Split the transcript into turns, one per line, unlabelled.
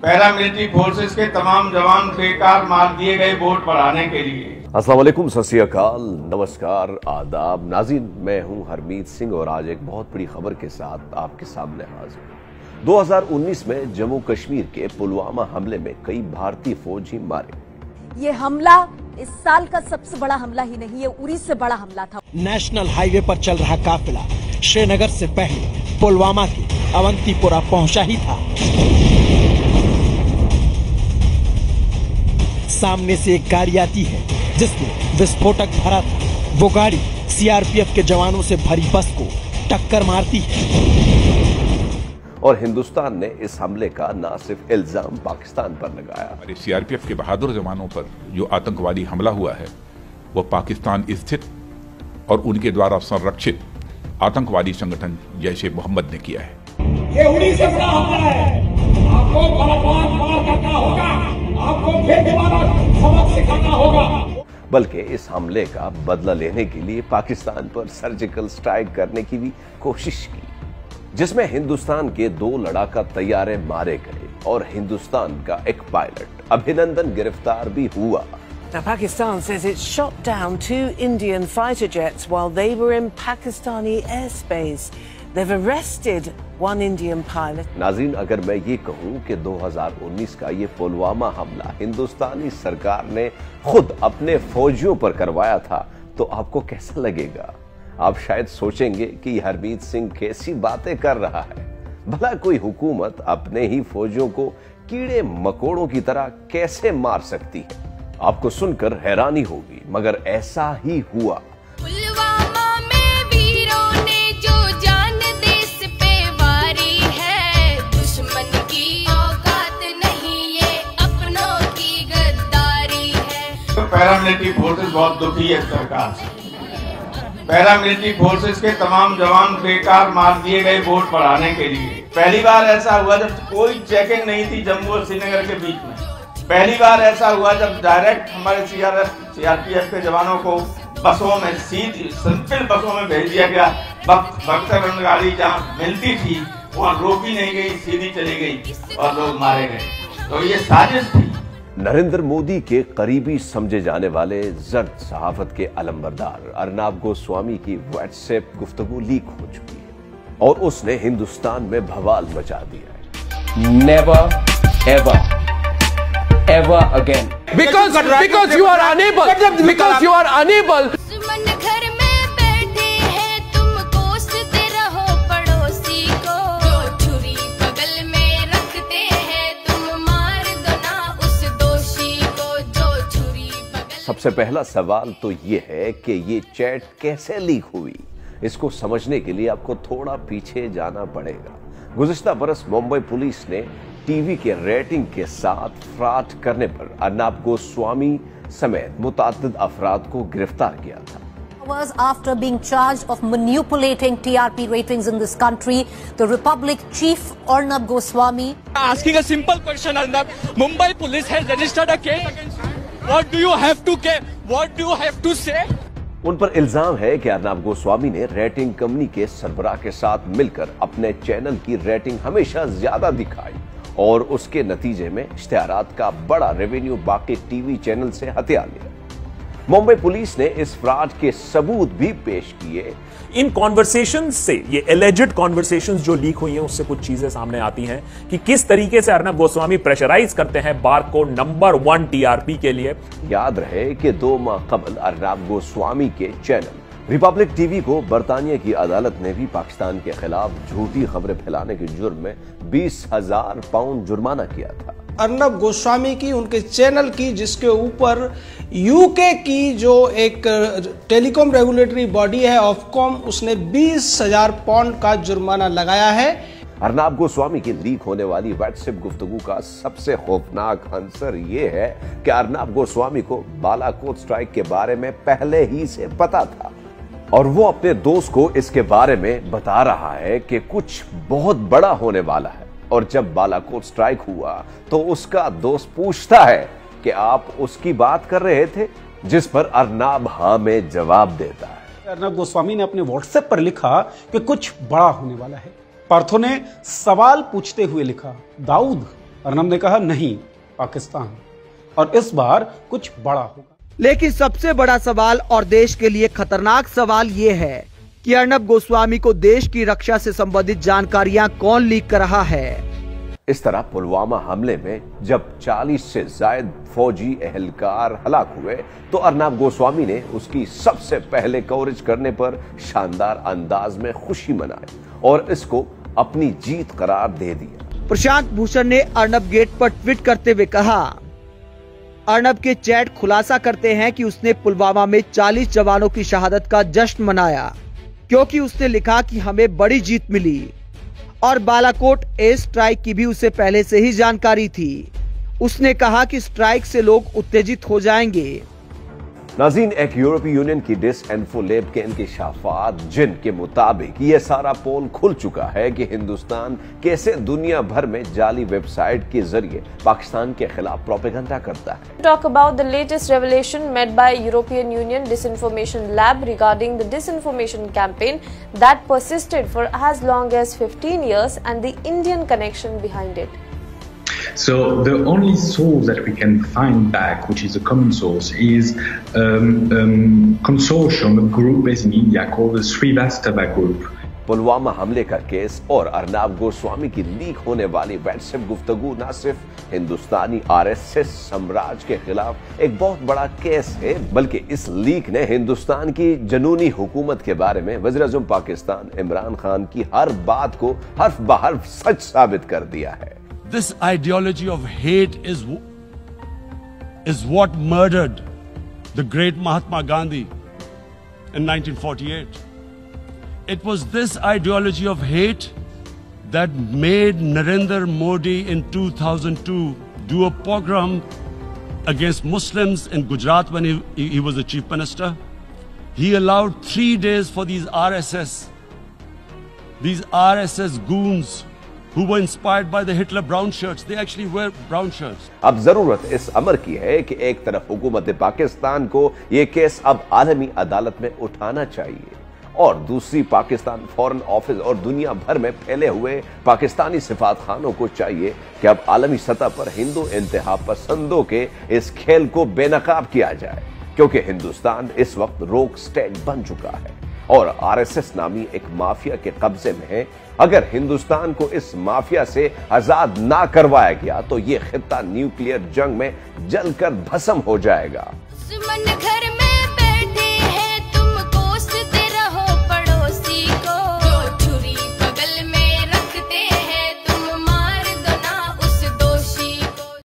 Paramilitary forces के तमाम जवान बेकार मार दिए गए वोट बढ़ाने के लिए।
अस्सलाम वालेकुम, सत श्री अकाल, नमस्कार, आदाब नाज़रीन, मैं हूं हरमीत सिंह और आज एक बहुत बड़ी खबर के साथ आपके सामने हाजिर हूं। 2019 में जम्मू कश्मीर के पुलवामा हमले में कई भारतीय फौजी मारे।
ये हमला इस साल का सबसे बड़ा हमला ही नहीं, ये उरी से बड़ा हमला था।
नेशनल हाईवे पर चल रहा काफिला श्रीनगर से पहले पुलवामा के अवंतीपुरा पहुंचा ही था। सामने से एक गाड़ी आती है जिसमें विस्फोटक भरा था। वो गाड़ी सीआरपीएफ के जवानों से भरी बस को टक्कर मारती है
और हिंदुस्तान ने इस हमले का न सिर्फ इल्जाम पाकिस्तान पर लगाया।
हमारे सीआरपीएफ के बहादुर जवानों पर जो आतंकवादी हमला हुआ है वो पाकिस्तान स्थित और उनके द्वारा संरक्षित आतंकवादी संगठन जैश ए मोहम्मद ने किया है।
ये उड़ी से बड़ा हमला है। आपको बड़ा करना होगा, आपको फिर दोबारा सबक सिखाना होगा।
बल्कि इस हमले का बदला लेने के लिए पाकिस्तान पर सर्जिकल स्ट्राइक करने की भी कोशिश की, जिसमें हिंदुस्तान के 2 लड़ाका तैयारे मारे गए और हिंदुस्तान का एक पायलट अभिनंदन गिरफ्तार भी हुआ।
Now, Pakistan says it shot down 2 Indian fighter jets while they were in Pakistani airspace. They've arrested 1 Indian pilot.
नाज़रीन, अगर मैं ये कहूँ कि 2019 का ये पुलवामा हमला हिंदुस्तानी सरकार ने खुद अपने फौजियों पर करवाया था, तो आपको कैसा लगेगा? आप शायद सोचेंगे कि हरमीत सिंह कैसी बातें कर रहा है। भला कोई हुकूमत अपने ही फौजियों को कीड़े मकोड़ों की तरह कैसे मार सकती है? आपको सुनकर हैरानी होगी, मगर ऐसा ही हुआ।
पुलवामा में वीरों ने जो जान देश पे वारी है, दुश्मन की औकात नहीं, ये अपनों की गद्दारी है।
पैरामिलिट्री फोर्सेस बहुत दुखी है सरकार से। पैरामिलिट्री फोर्सेस के तमाम जवान बेकार मार दिए गए वोट बढ़ाने के लिए। पहली बार ऐसा हुआ जब कोई चेकिंग नहीं थी जम्मू और श्रीनगर के बीच में। पहली बार ऐसा हुआ जब डायरेक्ट हमारे सीआरपीएफ के जवानों को बसों में, सीधी सिंपल बसों में भेज दिया गया। बख्तर गाड़ी जहाँ मिलती थी वहाँ रोकी नहीं गई, सीधी चली गई और लोग मारे गए। तो ये साजिश थी।
नरेंद्र मोदी के करीबी समझे जाने वाले जर्द सहाफत के अलंबरदार अर्नब गोस्वामी की व्हाट्सएप गुफ्तगू लीक हो चुकी है और उसने हिंदुस्तान में बवाल मचा दिया है।
Never ever ever again because you are unable
दुश्मन घर में बैठे हैं, तुम कोसते रहो पड़ोसी को, जो छुरी बगल में रखते हैं तुम मार दो ना उस दोषी को, जो छुरी बगल।
सबसे पहला सवाल तो ये है कि ये चैट कैसे लीक हुई। इसको समझने के लिए आपको थोड़ा पीछे जाना पड़ेगा। गुज़िश्ता बरस मुंबई पुलिस ने टीवी के रेटिंग के साथ फ्रॉड करने पर अर्नब गोस्वामी समेत मुतअद्दिद अफराद को गिरफ्तार किया था।
Hours after being charged of manipulating TRP ratings in this country, the Republic Chief Arnab Goswami
asking a simple question. Arnab, Mumbai police has registered a case against you. What do you have to say?
उन पर इल्जाम है कि अर्नब गोस्वामी ने rating company के सरबराह के साथ मिलकर अपने चैनल की रेटिंग हमेशा ज्यादा दिखाई और उसके नतीजे में इश्तिहारात का बड़ा रेवेन्यू बाकी टीवी चैनल से हथिया लिया। मुंबई पुलिस ने इस फ्रॉड के सबूत भी पेश किए।
इन कॉन्वर्सेशंस से, ये एलिजिड कॉन्वर्सेशंस जो लीक हुई हैं, उससे कुछ चीजें सामने आती हैं कि किस तरीके से अर्नब गोस्वामी प्रेशराइज करते हैं बारकोड नंबर 1 टीआरपी के लिए।
याद रहे कि 2 माह कबल अर्नब गोस्वामी के चैनल रिपब्लिक टीवी को बरतानिया की अदालत ने भी पाकिस्तान के खिलाफ झूठी खबरें फैलाने के जुर्म में 20,000 पाउंड जुर्माना किया था।
अर्नब गोस्वामी की, उनके चैनल की, जिसके ऊपर यूके की जो एक टेलीकॉम रेगुलेटरी बॉडी है ऑफकॉम, उसने 20,000 पाउंड का जुर्माना लगाया है।
अर्नब गोस्वामी की लीक होने वाली व्हाट्सएप गुफ्तगू का सबसे खौफनाक आंसर ये है कि अर्नब गोस्वामी को बालाकोट स्ट्राइक के बारे में पहले ही से पता था और वो अपने दोस्त को इसके बारे में बता रहा है कि कुछ बहुत बड़ा होने वाला है। और जब बालाकोट स्ट्राइक हुआ तो उसका दोस्त पूछता है कि आप उसकी बात कर रहे थे, जिस पर अर्नब हाँ में जवाब देता है।
अर्नब गोस्वामी ने अपने व्हाट्सएप पर लिखा कि कुछ बड़ा होने वाला है। पार्थो ने सवाल पूछते हुए लिखा, दाऊद अर्नब ने कहा नहीं, पाकिस्तान, और इस बार कुछ बड़ा होगा।
लेकिन सबसे बड़ा सवाल और देश के लिए खतरनाक सवाल ये है कि अर्नब गोस्वामी को देश की रक्षा से संबंधित जानकारियां कौन लीक कर रहा है।
इस तरह पुलवामा हमले में जब 40 से ज्यादा फौजी एहलकार हलाक हुए तो अर्नब गोस्वामी ने उसकी सबसे पहले कवरेज करने पर शानदार अंदाज में खुशी मनाई और इसको अपनी जीत करार दे दिया।
प्रशांत भूषण ने अर्नब गेट पर ट्वीट करते हुए कहा, अर्नब के चैट खुलासा करते हैं कि उसने पुलवामा में 40 जवानों की शहादत का जश्न मनाया क्योंकि उसने लिखा कि हमें बड़ी जीत मिली और बालाकोट एयर स्ट्राइक की भी उसे पहले से ही जानकारी थी। उसने कहा कि स्ट्राइक से लोग उत्तेजित हो जाएंगे।
नाज़रीन, एक यूरोपीय यूनियन की डिसइंफो लैब के इंकशाफात जिनके मुताबिक ये सारा पोल खुल चुका है कि हिंदुस्तान कैसे दुनिया भर में जाली वेबसाइट के जरिए पाकिस्तान के खिलाफ प्रोपेगेंडा करता है।
Talk about the latest revelation made by European Union Disinformation Lab regarding the disinformation campaign that persisted for as long as 15 years and the Indian connection behind it.
So the only source that we can find back, which is a common source, is consortium, a group based in India called the Srivastava Group.
Pulwama हमले का case और अर्नब गोस्वामी की leak होने वाली WhatsApp गुफ्तगू न सिर्फ हिंदुस्तानी RSS साम्राज्य के खिलाफ एक बहुत बड़ा केस है, बल्कि इस लीक ने हिंदुस्तान की जनूनी हुकूमत के बारे में वज़ीर आज़म पाकिस्तान इमरान खान की हर बात को हर्फ बहर्फ सच साबित कर दिया है।
This ideology of hate is what murdered the great Mahatma Gandhi in 1948. It was this ideology of hate that made Narendra Modi in 2002 do a pogrom against Muslims in Gujarat when he was the chief minister. He allowed 3 days for these RSS goons who were inspired by the Hitler brown shirts. They actually wear brown shirts.
अब जरूरत इस अमर की है कि एक तरफ हुकूमत पाकिस्तान को ये केस अब आलमी अदालत में उठाना चाहिए और दूसरी पाकिस्तान फॉरेन ऑफिस और दुनिया भर में फैले हुए पाकिस्तानी सिफारतखानों को चाहिए कि अब आलमी सतह पर हिंदू इंतहा पसंदों के इस खेल को बेनकाब किया जाए, क्योंकि हिंदुस्तान इस वक्त रोक स्टेट बन चुका है और आरएसएस नामी एक माफिया के कब्जे में है। अगर हिंदुस्तान को इस माफिया से आजाद ना करवाया गया तो ये खित्ता न्यूक्लियर जंग में जलकर भस्म हो जाएगा।